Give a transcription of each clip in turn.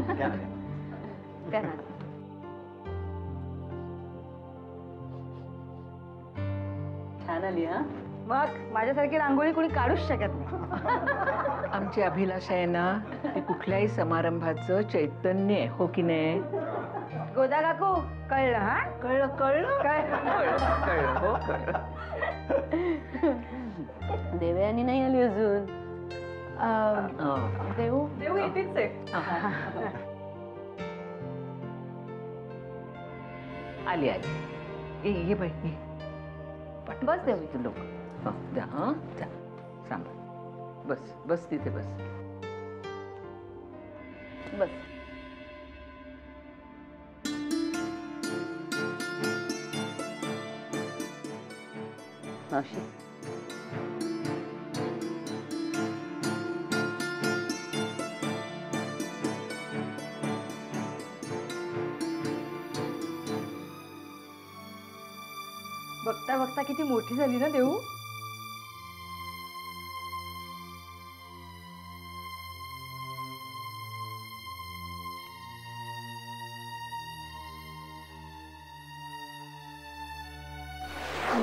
त्या ना छान आली हा. मग माझ्यासारखी रांगोळी कोणी काढूच शकत नाही. आमची अभिलाषा आहे ना ती कुठल्याही समारंभाचं चैतन्य आहे, हो की नाही? गोदा काकू कळलं हा? कळलं कळलं कळलं कळलं हो कळलं. देवयानी नाही आली अजून. देऊ देऊ येतेच आहे. आली आली ये बाई ये. बस देऊ. तू लोक जा हा जा सांग. बस बस तिथे बस बस. मावशी बघता बघता किती मोठी झाली ना देऊ.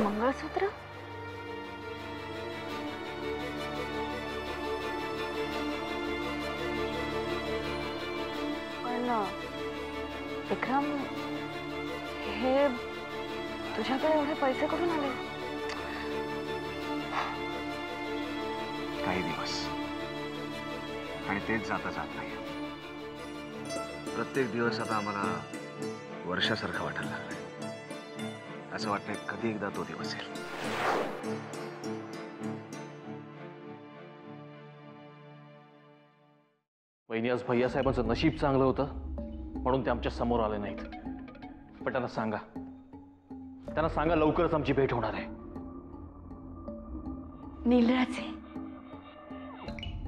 मंगळसूत्र पण विक्रम हे तुझ्याकडे एवढे पैसे कुठून आले? काही दिवस आणि तेच जाता जात नाही. प्रत्येक दिवस आता आम्हाला वर्षासारखा वाटायला लागलाय. असं वाटतंय कधी एकदा तो दिवस येईल. वहिनी आज भैया साहेबांचं नशीब चांगलं होतं म्हणून ते आमच्या समोर आले नाहीत. पण त्यांना सांगा लवकरच आमची भेट होणार आहे. नीलराजे,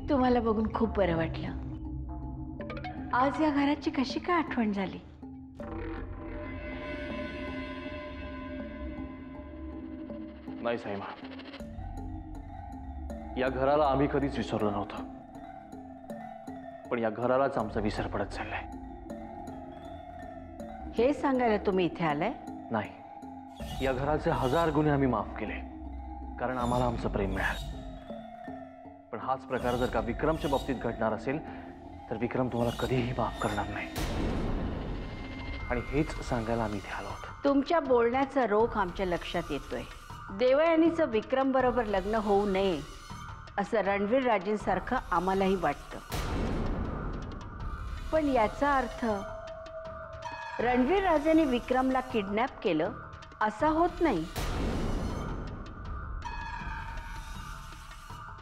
तुम्हाला बघून खूप बरं वाटलं. आज या घराची कशी काय आठवण झाली? नाही साईमा, या घराला आम्ही कधीच विसरलो नव्हतो. पण या घरालाच आमचा विसर पडत चाललाय. हे सांगायला तुम्ही इथे आलाय? नाही, या घराचे 1000 गुन्हे आम्ही माफ केले कारण आम्हाला आमचं प्रेम मिळालं. पण हाच प्रकार जर का विक्रमच्या बाबतीत घडणार असेल तर विक्रम तुम्हाला कधीही माफ करणार नाही. आणि हेच सांगायला आम्ही इथे आलो होतो. तुमच्या बोलण्याचा रोख आमच्या लक्षात येतोय. देवयानीचं विक्रम बरोबर लग्न होऊ नये असं रणवीर राजेंसारखं आम्हालाही वाटतं. पण याचा अर्थ रणवीर राजेने विक्रमला किडनॅप केलं असा होत नाही.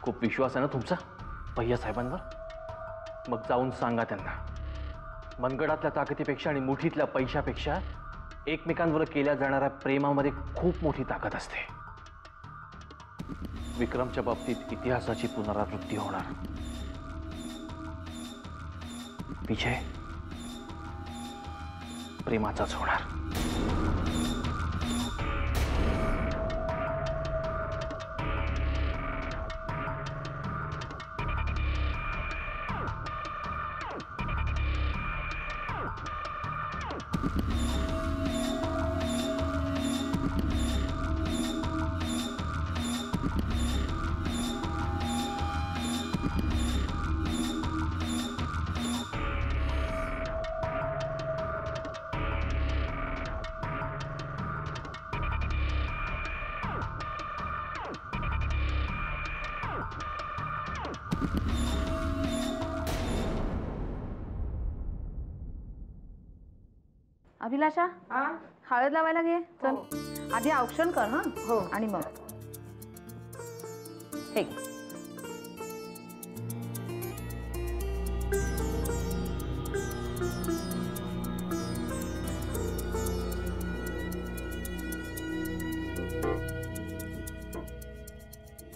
खूप विश्वास आहे ना तुमचा भैया साहेबांवर? मग जाऊन सांगा त्यांना, मनगडातल्या ताकदीपेक्षा आणि मुठीतल्या पैशापेक्षा एकमेकांवर केल्या जाणाऱ्या प्रेमामध्ये खूप मोठी ताकद असते. विक्रमच्या बाबतीत इतिहासाची पुनरावृत्ती होणार. विजय प्रेमाचाच होणार. अभिलाषा, हळद लावायला घे. चल आधी औक्षण कर. हा हो. आणि मग हे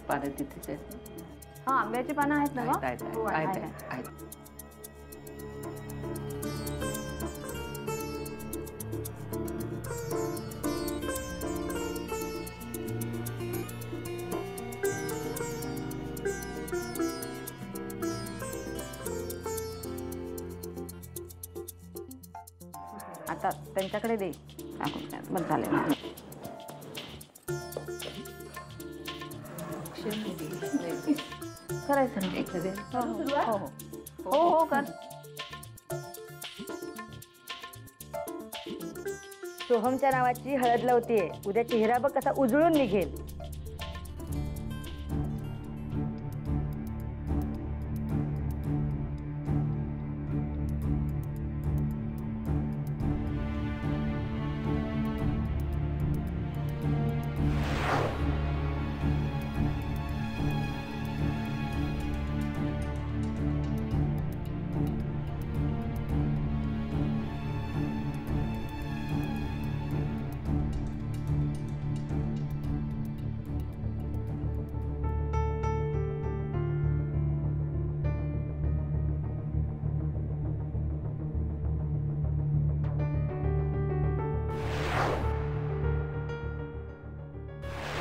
पानं तिथेच आहेत. हा आंब्याची पानं आहेत ना? आहेत. आता त्यांच्याकडे दे. बरं चालेल. करायचं ना. हो हो हो हो कर. सोहमच्या नावाची हळद लावतीये. उद्या चेहरा बघ कसा उजळून निघेल.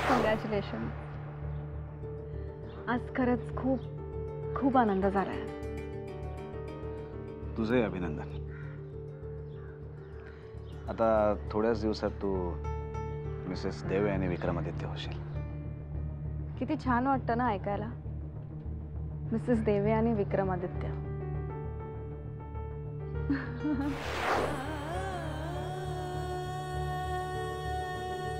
कॉंग्रॅच्युलेशन. आज खरंच खूप खूप आनंद झालाय. तुझंही अभिनंदन. आता थोड्याच दिवसात तू मिसेस देवे आणि विक्रमादित्य होशील. किती छान वाटतं ना ऐकायला. मिसेस देवे आणि विक्रमादित्य.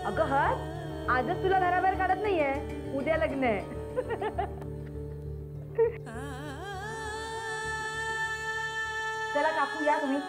अगं हर आजच तुला घराबाहेर काढत नाहीये. उद्या लग्न आहे. चला काकू या तुम्ही.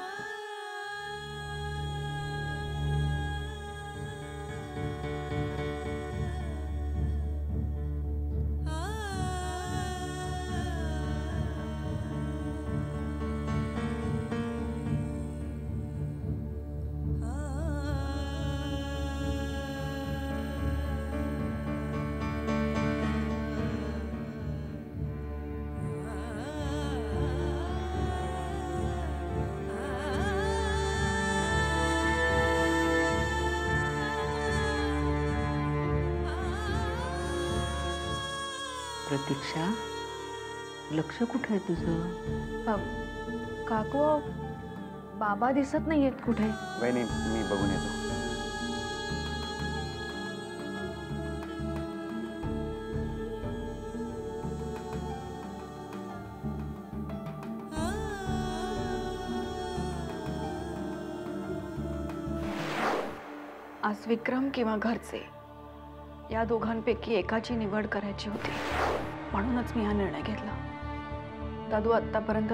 प्रतीक्षा, लक्ष कुठे आहे तुझं? काकू बाबा दिसत नाहीयेत कुठे. वहिनी मी बघून येतो. आज विक्रम किंवा घरचे या दोघांपैकी एकाची निवड करायची होती. म्हणूनच मी हा निर्णय घेतला. दादू, आत्तापर्यंत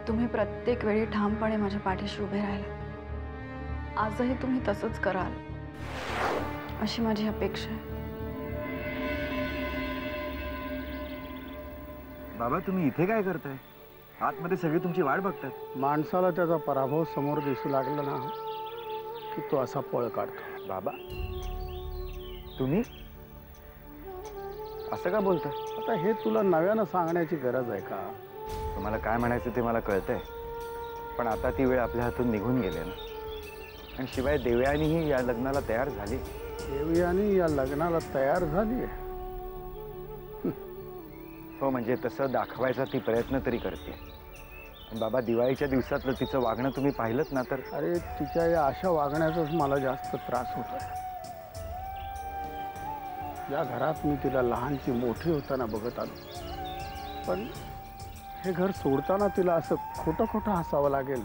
तुम्ही प्रत्येक वेळी ठामपणे माझ्या पाठीशी उभे राहिलात. आजही तुम्ही तसंच कराल अशी माझी अपेक्षा आहे. बाबा, तुम्ही इथे काय करताय? आतमध्ये सगळी तुमची वाट बघतात. माणसाला त्याचा पराभव समोर दिसू लागला ना की तो असा पळ काढतो. बाबा, तुम्ही असं का बोलता? आता हे तुला नव्यानं सांगण्याची गरज आहे का? तुम्हाला काय म्हणायचं ते मला कळतंय, पण आता ती वेळ आपल्या हातून निघून गेली ना. आणि शिवाय देवयानीही या लग्नाला तयार झाली. देवयानी या लग्नाला तयार झाली आहे? हो, म्हणजे तसं दाखवायचा ती प्रयत्न तरी करते. बाबा, दिवाळीच्या दिवसातलं तिचं वागणं तुम्ही पाहिलंत ना तर. अरे, तिच्या या अशा वागण्याचाच मला जास्त त्रास होत आहे. या घरात मी तिला लहानची मोठी होताना बघत आलो, पण हे घर सोडताना तिला असं खोटं खोटं हसावं लागेल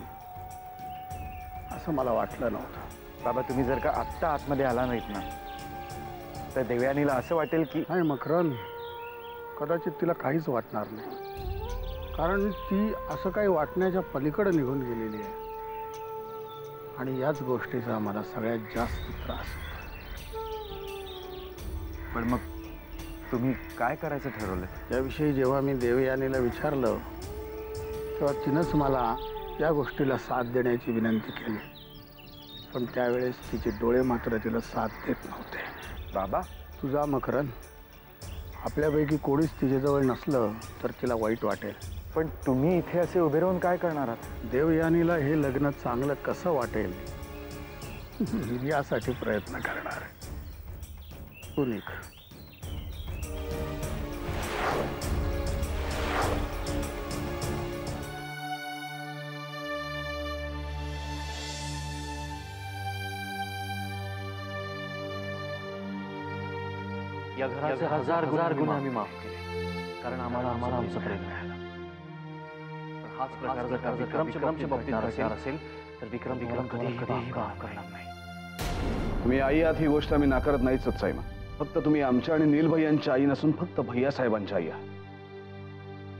असं मला वाटलं नव्हतं. बाबा, तुम्ही जर का आत्ता आतमध्ये आला नाहीत ना तर देवयानीला असं वाटेल की नाही मकरन, कदाचित तिला काहीच वाटणार नाही. कारण ती असं काही वाटण्याच्या पलीकडे निघून गेलेली आहे. आणि याच गोष्टीचा मला सगळ्यात जास्त त्रास होतो. पण मग तुम्ही काय करायचं ठरवलं? याविषयी जेव्हा मी देवयानीला विचारलं तेव्हा तिनंच मला या गोष्टीला साथ देण्याची विनंती केली. पण त्यावेळेस तिचे डोळे मात्र तिला साथ देत नव्हते. बाबा, तुझा मकरन, आपल्यापैकी कोणीच तिच्याजवळ नसलं तर तिला वाईट वाटेल. पण तुम्ही इथे असे उभे राहून काय करणार आहात? देवयानीला हे लग्न चांगलं कसं वाटेल यासाठी प्रयत्न करणार आहे. तू निघ. या घराचे हजार गुन्हे आम्ही माफ केले कारण आम्हाला आमचं प्रेम मिळालं. पण हाच प्रकार जर का विक्रमच्या बाबतीत असेल तर विक्रम कधीही माफ करणार नाही. तुम्ही आई आहात ही गोष्ट आम्ही नाकारत नाहीच साईमा. फक्त तुम्ही आमच्या आणि नील भैयांच्या आई नसून फक्त भैया साहेबांच्या आई आहात.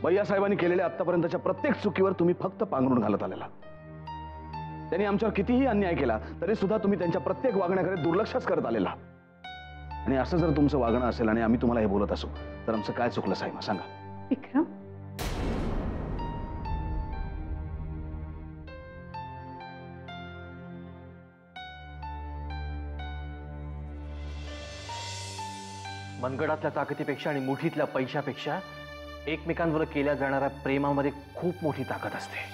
भैया साहेबांनी केलेल्या आतापर्यंतच्या प्रत्येक चुकीवर तुम्ही फक्त पांघरून घालत आलेला. त्यांनी आमच्यावर कितीही अन्याय केला तरी सुद्धा तुम्ही त्यांच्या प्रत्येक वागण्याकडे दुर्लक्षच करत आलेला. आणि असं जर तुमचं वागणं असेल आणि आम्ही तुम्हाला हे बोलत असू तर आमचं काय चुकलं साईमा सांगा. विक्रम मनगडातल्या ताकदीपेक्षा आणि मुठीतल्या पैशापेक्षा एकमेकांवर केल्या जाणाऱ्या प्रेमामध्ये खूप मोठी ताकद असते.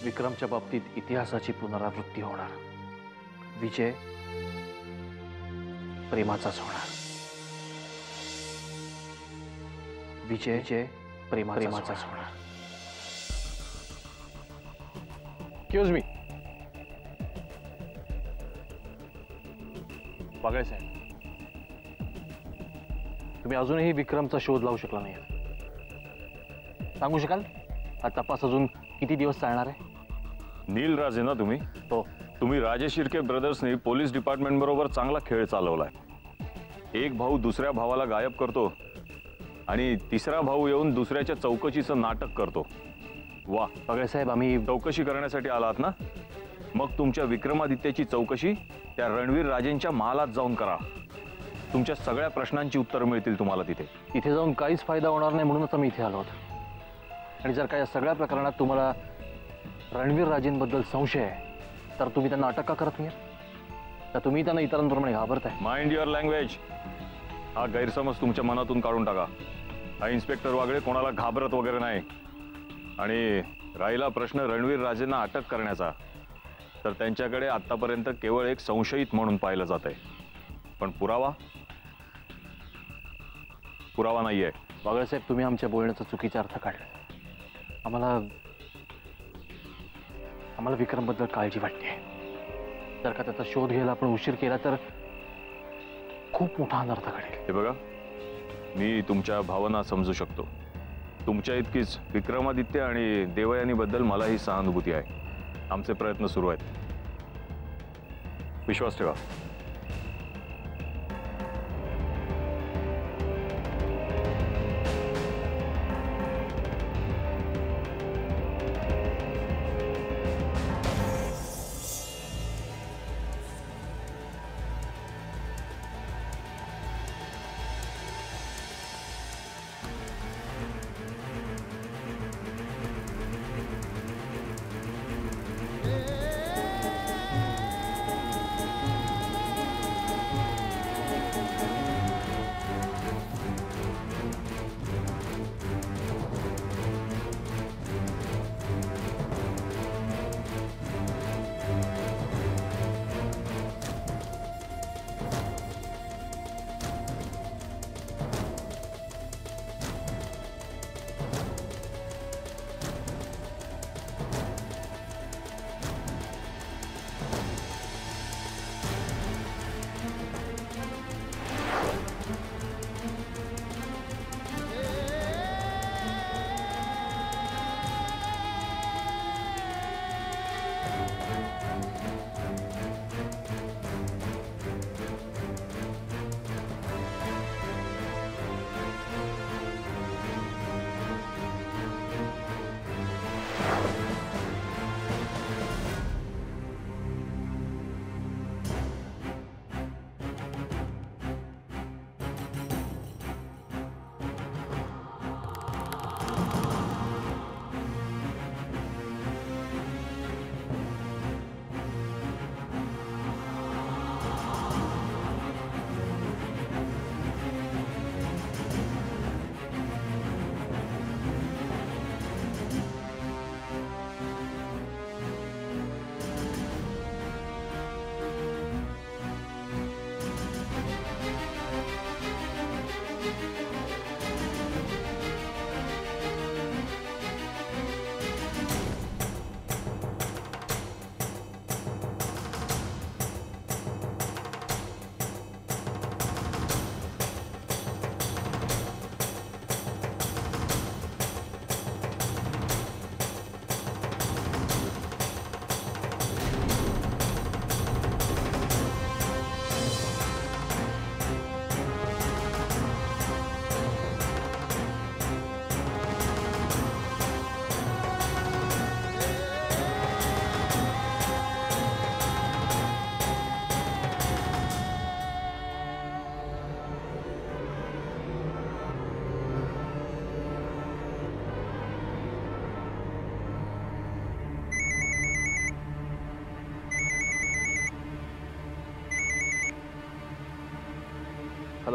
विक्रमच्या बाबतीत इतिहासाची पुनरावृत्ती होणार. विजय प्रेमाचाच होणार. विजय प्रेमाचाच होणार. एक्सक्यूज मी बागळे साहेब, तुम्ही अजूनही विक्रमचा शोध लावू शकला नाही. सांगू शकाल हा तपास अजून किती दिवस चालणार आहे? नील राजे ना तुम्ही? हो. तुम्ही राजे शिर्के ब्रदर्सनी पोलीस डिपार्टमेंट बरोबर चांगला खेळ चालवलाय. एक भाऊ दुसऱ्या भावाला गायब करतो आणि तिसरा भाऊ येऊन दुसऱ्याच्या चौकशीचं नाटक करतो. वा बागळे साहेब, आम्ही चौकशी करण्यासाठी आलात ना? मग तुमच्या विक्रमादित्याची चौकशी त्या रणवीर राजेंच्या महालात जाऊन करा. तुमच्या सगळ्या प्रश्नांची उत्तरं मिळतील तुम्हाला तिथे. इथे जाऊन काहीच फायदा होणार नाही म्हणूनच आम्ही इथे आलो आहोत. आणि जर का या सगळ्या प्रकरणात तुम्हाला रणवीर राजेंबद्दल संशय आहे तर तुम्ही त्यांना अटक का करत नाही? तर तुम्ही त्यांना इतरांप्रमाणे घाबरताय. Mind your language. हा गैरसमज तुमच्या मनातून काढून टाका. हा इन्स्पेक्टर वागळे कोणाला घाबरत वगैरे नाही. आणि राहिला प्रश्न रणवीर राजेंना अटक करण्याचा, तर त्यांच्याकडे आतापर्यंत केवळ एक संशयित म्हणून पाहिलं जात आहे. पण पुरावा नाहीये. बागळे साहेब, तुम्ही आमच्या बोलण्याचा चुकीचा अर्थ काढला. आम्हाला विक्रमबद्दल काळजी वाटते. जर का त्याचा शोध घ्यायला आपण उशीर केला तर खूप मोठा अनर्थ घडेल. हे बघा, मी तुमच्या भावना समजू शकतो. तुमच्या इतकीच विक्रमादित्य आणि देवयानीबद्दल मलाही सहानुभूती आहे. आमचे प्रयत्न सुरू आहेत. विश्वास ठेवा.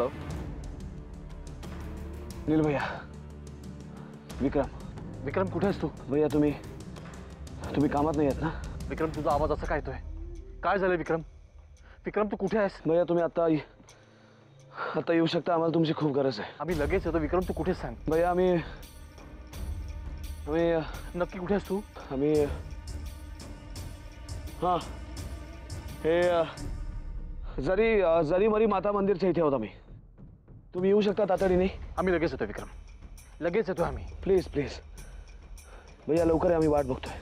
हॅलो नील भैया, विक्रम. विक्रम कुठे आहेस तू? भैया तुम्ही कामात नाही आहेत ना? विक्रम तुझा आवाज असा काय येतोय? काय झालं विक्रम? विक्रम तू कुठे आहेस? भैया तुम्ही आता येऊ शकता, आम्हाला तुमची खूप गरज आहे. आम्ही लगेच येतो. विक्रम तू कुठे सांग. भैया आम्ही नक्की कुठे आहेस तू? आम्ही हां हे जरी मरी माता मंदिरच्या इथे होता मी. तुम्ही येऊ शकता तातडीने? आम्ही लगेच येतो विक्रम, लगेच येतो आम्ही. प्लीज प्लीज भैया लवकर आहे, आम्ही वाट बघतोय.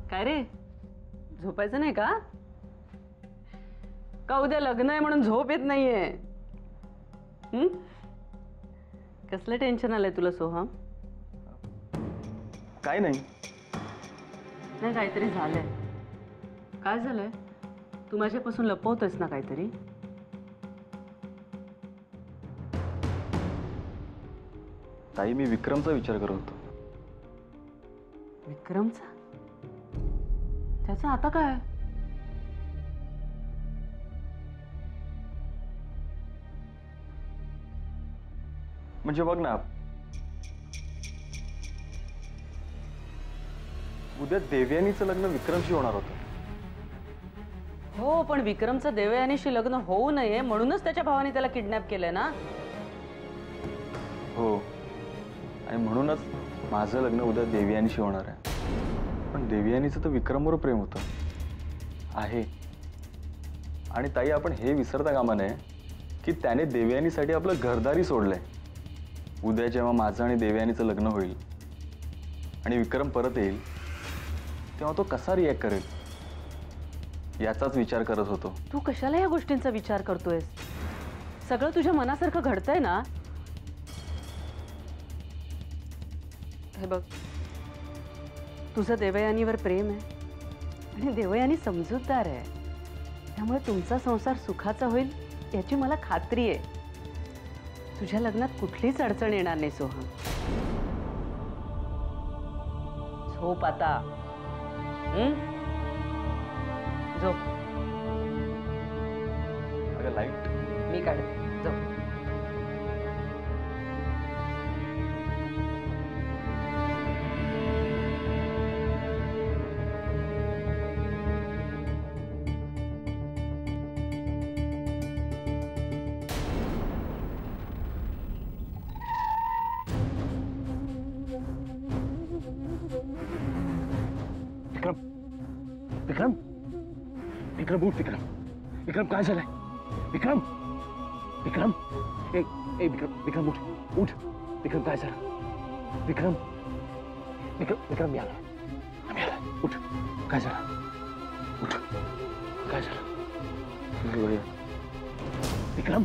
काय रे, झोपायचं नाही का? का उद्या लग्न आहे म्हणून झोप येत नाहीये? कसलं टेन्शन आलंय तुला सोहम? काय नाही. नाही काहीतरी झालंय. काय झालंय? तू माझ्यापासून लपवतोयस ना काहीतरी? ताई मी विक्रमचा विचार करत होतो. विक्रमचा? त्याचं आता काय? म्हणजे बघ ना, उद्या देवयानीचं लग्न विक्रमशी होणार होतं. हो, पण विक्रमचं देवयानीशी लग्न होऊ नये म्हणूनच त्याच्या भावाने त्याला किडनॅप केलंय ना? हो, आणि म्हणूनच माझं लग्न उद्या देवयानीशी होणार आहे. पण देवयानीचं तर विक्रमवर प्रेम होतं आहे. आणि ताई आपण हे विसरता कामा नये की त्याने देवयानीसाठी आपलं घरदारी सोडलंय. उद्या जेव्हा माझं आणि देवयानीचं लग्न होईल आणि विक्रम परत येईल तेव्हा तो कसा रिॲक्ट करेल याचाच विचार करत होतो. तू कशाला या गोष्टींचा विचार करतोयस? सगळं तुझ्या मनासारखं घडतंय ना? हे बघ, तुझं देवयानीवर प्रेम आहे आणि देवयानी समजूतदार आहे. त्यामुळे तुमचा संसार सुखाचा होईल याची मला खात्री आहे. तुझ्या लग्नात कुठलीच अडचण येणार नाही सोहम. झोप आता. झोप. अगं लाईट मी काढते. झोप. विक्रम विक्रम उठ. विक्रम विक्रम काय झालंय? विक्रम विक्रम विक्रम उठ उठ. विक्रम काय झालं? विक्रम विक्रम विक्रम मी आला. उठ. काय झालं? उठ. काय झालं? विक्रम